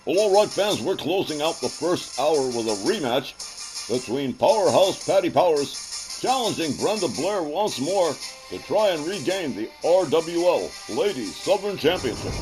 Well, alright fans, we're closing out the first hour with a rematch between Powerhouse Patty Powers challenging Brenda Blair once more to try and regain the RWL Ladies Southern Championship.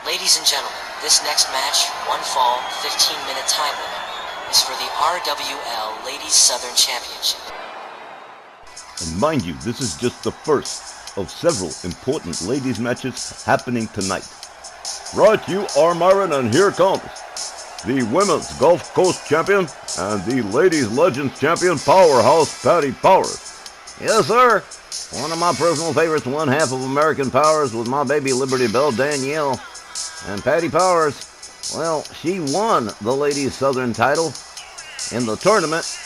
Ladies and gentlemen, this next match, one fall, 15-minute time limit, is for the RWL Ladies Southern Championship. And mind you, this is just the first of several important ladies matches happening tonight. Right, you are Myron, and here comes the Women's Gulf Coast Champion and the Ladies Legends Champion, Powerhouse Patty Powers. Yes, sir. One of my personal favorites, one half of American Powers with my baby Liberty Bell, Danielle. And Patty Powers, well, she won the Ladies Southern title in the tournament.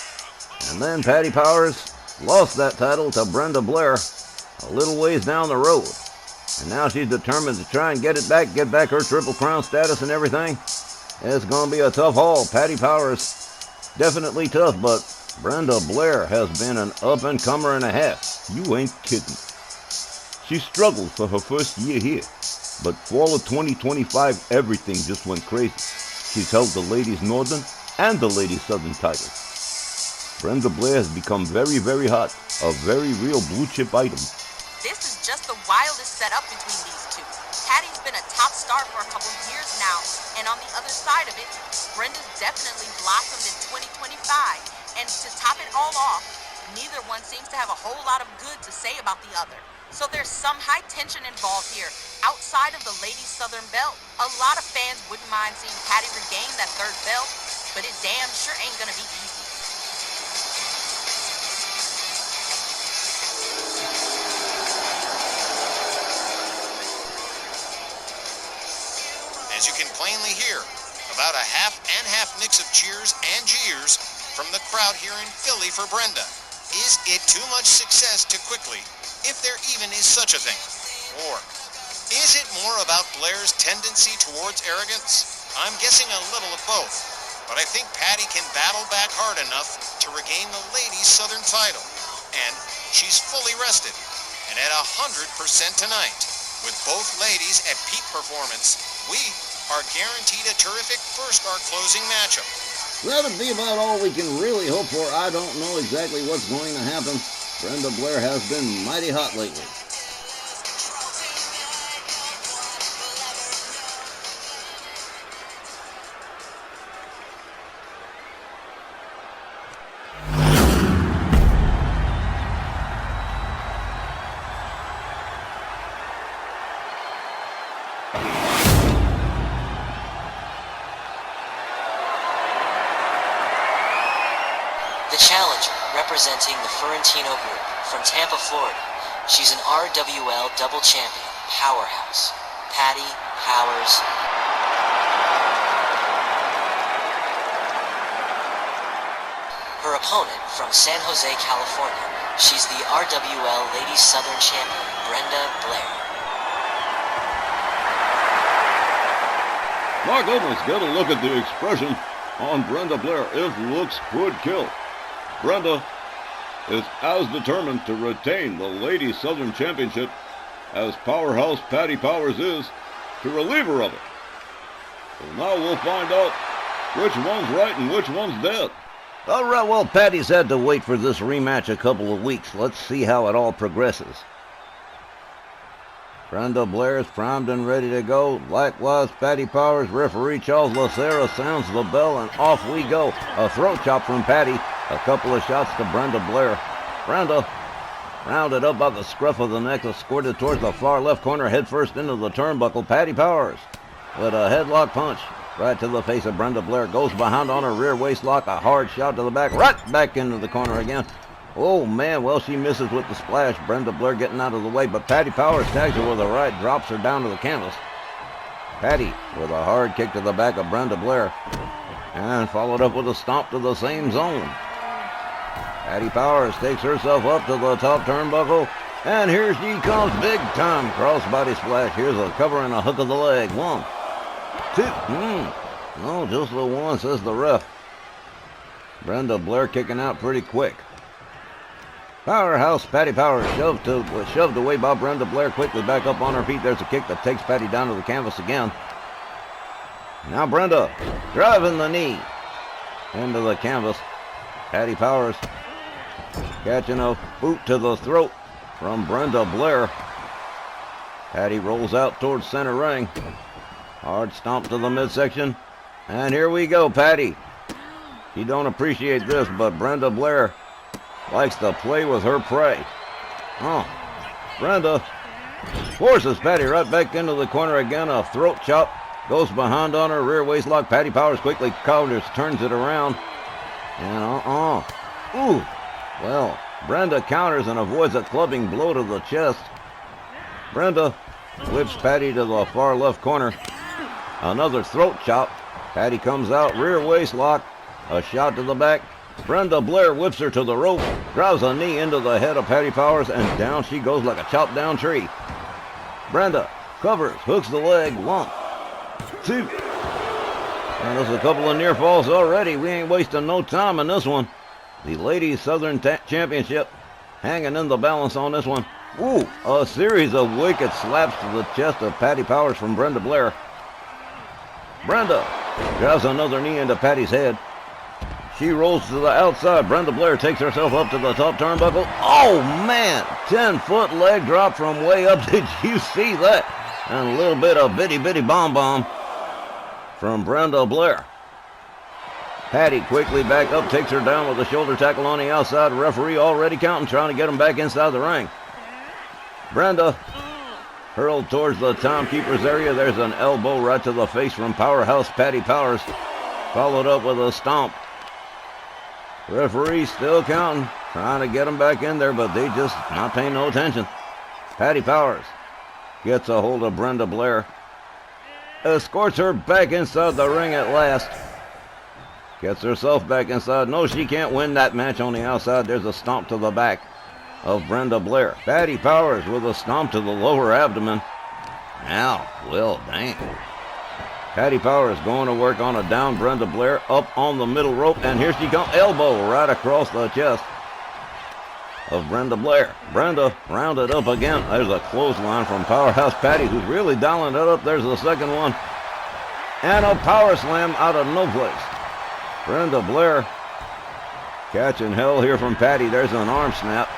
And then Patty Powers lost that title to Brenda Blair a little ways down the road. And now she's determined to try and get back her Triple Crown status and everything. It's going to be a tough haul. Patty Powers, definitely tough, but Brenda Blair has been an up-and-comer and a half. You ain't kidding. She struggled for her first year here, but fall of 2025, everything just went crazy. She's held the Ladies Northern and the Ladies Southern titles. Brenda Blair has become very, very hot, a very real blue-chip item. This is just the wildest setup between these two. Patty's been a top star for a couple of years now, and on the other side of it, Brenda's definitely blossomed in 2025. And to top it all off, neither one seems to have a whole lot of good to say about the other. So there's some high tension involved here. Outside of the Ladies Southern belt, a lot of fans wouldn't mind seeing Patty regain that third belt, but it damn sure ain't gonna be easy. As you can plainly hear, about a half mix of cheers and jeers from the crowd here in Philly for Brenda. Is it too much success too quickly, if there even is such a thing? Or is it more about Blair's tendency towards arrogance? I'm guessing a little of both, but I think Patty can battle back hard enough to regain the Ladies Southern title. And she's fully rested and at 100% tonight. With both ladies at peak performance, we are guaranteed a terrific first-hour closing matchup. That'd be about all we can really hope for. I don't know exactly what's going to happen. Brenda Blair has been mighty hot lately. The challenger, representing the Ferentino Group from Tampa, Florida. She's an RWL double champion, Powerhouse, Patty Powers. Her opponent from San Jose, California. She's the RWL Ladies Southern champion, Brenda Blair. My goodness, get a look at the expression on Brenda Blair. It looks good kill. Brenda is as determined to retain the Ladies Southern Championship as Powerhouse Patty Powers is to relieve her of it. So now we'll find out which one's right and which one's dead. All right, well, Patty's had to wait for this rematch a couple of weeks. Let's see how it all progresses. Brenda Blair is primed and ready to go. Likewise, Patty Powers. Referee Charles Lacera sounds the bell, and off we go. A throat chop from Patty. A couple of shots to Brenda Blair. Brenda, rounded up by the scruff of the neck, escorted towards the far left corner, head first into the turnbuckle. Patty Powers with a headlock punch right to the face of Brenda Blair. Goes behind on her rear waist lock. A hard shot to the back, right back into the corner again. Oh, man, well, she misses with the splash. Brenda Blair getting out of the way, but Patty Powers tags her with a right, drops her down to the canvas. Patty with a hard kick to the back of Brenda Blair, and followed up with a stomp to the same zone. Patty Powers takes herself up to the top turnbuckle, and here she comes, big time crossbody splash. Here's a cover and a hook of the leg. 1, 2, no, just the one, says the ref. Brenda Blair kicking out pretty quick. Powerhouse Patty Powers shoved away by Brenda Blair, quickly back up on her feet. There's a kick that takes Patty down to the canvas again. Now Brenda driving the knee into the canvas. Patty Powers catching a boot to the throat from Brenda Blair. Patty rolls out towards center ring. Hard stomp to the midsection. And here we go, Patty. You don't appreciate this, but Brenda Blair likes to play with her prey. Oh, Brenda forces Patty right back into the corner again. A throat chop goes behind on her, rear waist lock. Patty Powers quickly counters, turns it around. And ooh. Well, Brenda counters and avoids a clubbing blow to the chest. Brenda whips Patty to the far left corner. Another throat chop. Patty comes out, rear waist lock. A shot to the back. Brenda Blair whips her to the rope, drives a knee into the head of Patty Powers, and down she goes like a chopped down tree. Brenda covers, hooks the leg. 1, 2. And there's a couple of near falls already. We ain't wasting no time in this one. The Ladies Southern Championship hanging in the balance on this one. Ooh, a series of wicked slaps to the chest of Patty Powers from Brenda Blair. Brenda drives another knee into Patty's head. She rolls to the outside. Brenda Blair takes herself up to the top turnbuckle. Oh, man! 10-foot leg drop from way up. Did you see that? And a little bit of bitty bomb from Brenda Blair. Patty quickly back up, takes her down with a shoulder tackle on the outside. Referee already counting, trying to get him back inside the ring. Brenda hurled towards the timekeeper's area. There's an elbow right to the face from Powerhouse Patty Powers, followed up with a stomp. Referee still counting, trying to get him back in there, but they just not paying no attention. Patty Powers gets a hold of Brenda Blair, escorts her back inside the ring at last. Gets herself back inside. No, she can't win that match on the outside. There's a stomp to the back of Brenda Blair. Patty Powers with a stomp to the lower abdomen. Now, well, dang. Patty Powers going to work on a down Brenda Blair, up on the middle rope, and here she comes. Elbow right across the chest of Brenda Blair. Brenda rounded up again. There's a clothesline from Powerhouse Patty, who's really dialing it up. There's the second one. And a power slam out of no place. Brenda Blair catching hell here from Patty. There's an arm snap.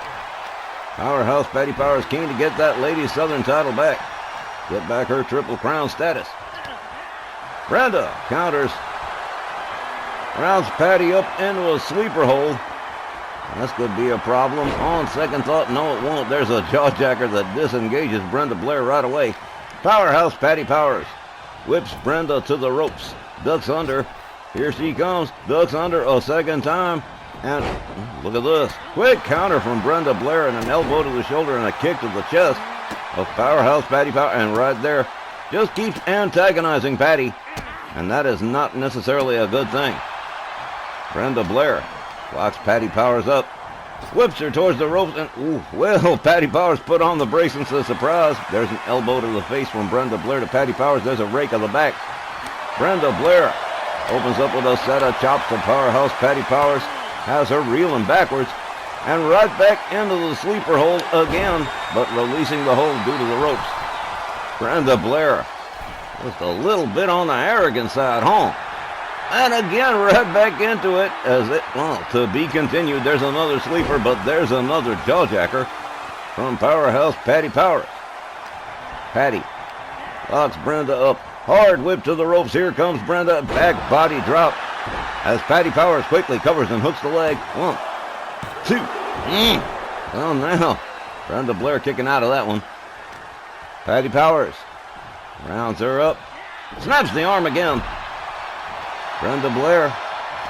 Powerhouse Patty Powers keen to get that Ladies Southern title back. Get back her Triple Crown status. Brenda counters. Rounds Patty up into a sleeper hold. This could be a problem. On second thought, no it won't. There's a jawjacker that disengages Brenda Blair right away. Powerhouse Patty Powers whips Brenda to the ropes. Ducks under. Here she comes. Ducks under a second time. And look at this. Quick counter from Brenda Blair and an elbow to the shoulder and a kick to the chest of Powerhouse Patty Powers. And right there, just keeps antagonizing Patty. And that is not necessarily a good thing. Brenda Blair locks Patty Powers up, whips her towards the ropes, and well, Patty Powers put on the brace and says, surprise. There's an elbow to the face from Brenda Blair to Patty Powers. There's a rake of the back. Brenda Blair opens up with a set of chops to Powerhouse Patty Powers, has her reeling backwards, and right back into the sleeper hold again, but releasing the hold due to the ropes. Brenda Blair just a little bit on the arrogant side, huh? And again, right back into it as it, well, to be continued. There's another sleeper, but there's another jawjacker from Powerhouse Patty Powers. Patty locks Brenda up. Hard whip to the ropes. Here comes Brenda. Back body drop as Patty Powers quickly covers and hooks the leg. 1, 2. Well, now, Brenda Blair kicking out of that one. Patty Powers rounds her up. Snaps the arm again. Brenda Blair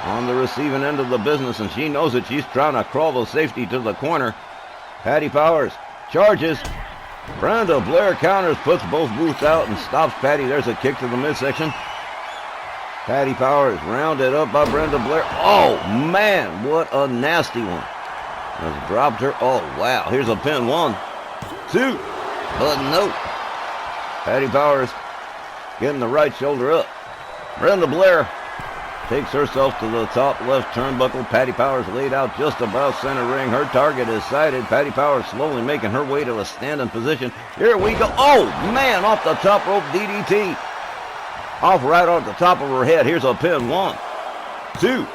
on the receiving end of the business, and she knows it. She's trying to crawl the safety to the corner. Patty Powers charges. Brenda Blair counters, puts both boots out, and stops Patty. There's a kick to the midsection. Patty Powers rounded up by Brenda Blair. Oh, man, what a nasty one. Has dropped her. Oh, wow. Here's a pin. 1, 2. But no. Patty Powers getting the right shoulder up. Brenda Blair takes herself to the top left turnbuckle. Patti Powers laid out just about center ring. Her target is sighted. Patti Powers slowly making her way to a standing position. Here we go. Oh, man, off the top rope DDT. Off right off the top of her head. Here's a pin. 1, 2.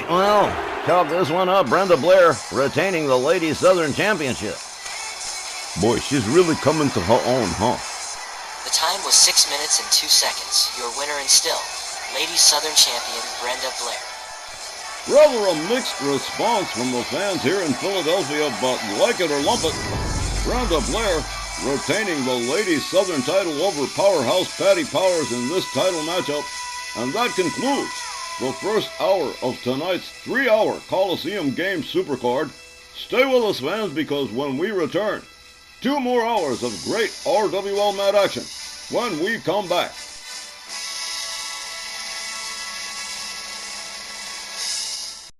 Well, chalk this one up. Brenda Blair retaining the Ladies Southern Championship. Boy, she's really coming to her own, huh? The time was 6 minutes and 2 seconds. Your winner and still, Ladies Southern Champion Brenda Blair. Rather a mixed response from the fans here in Philadelphia, but like it or lump it, Brenda Blair retaining the Ladies Southern title over Powerhouse Patti Powers in this title matchup. And that concludes the first hour of tonight's 3-hour Colisevm Games Supercard. Stay with us, fans, because when we return, 2 more hours of great RWL mat action when we come back.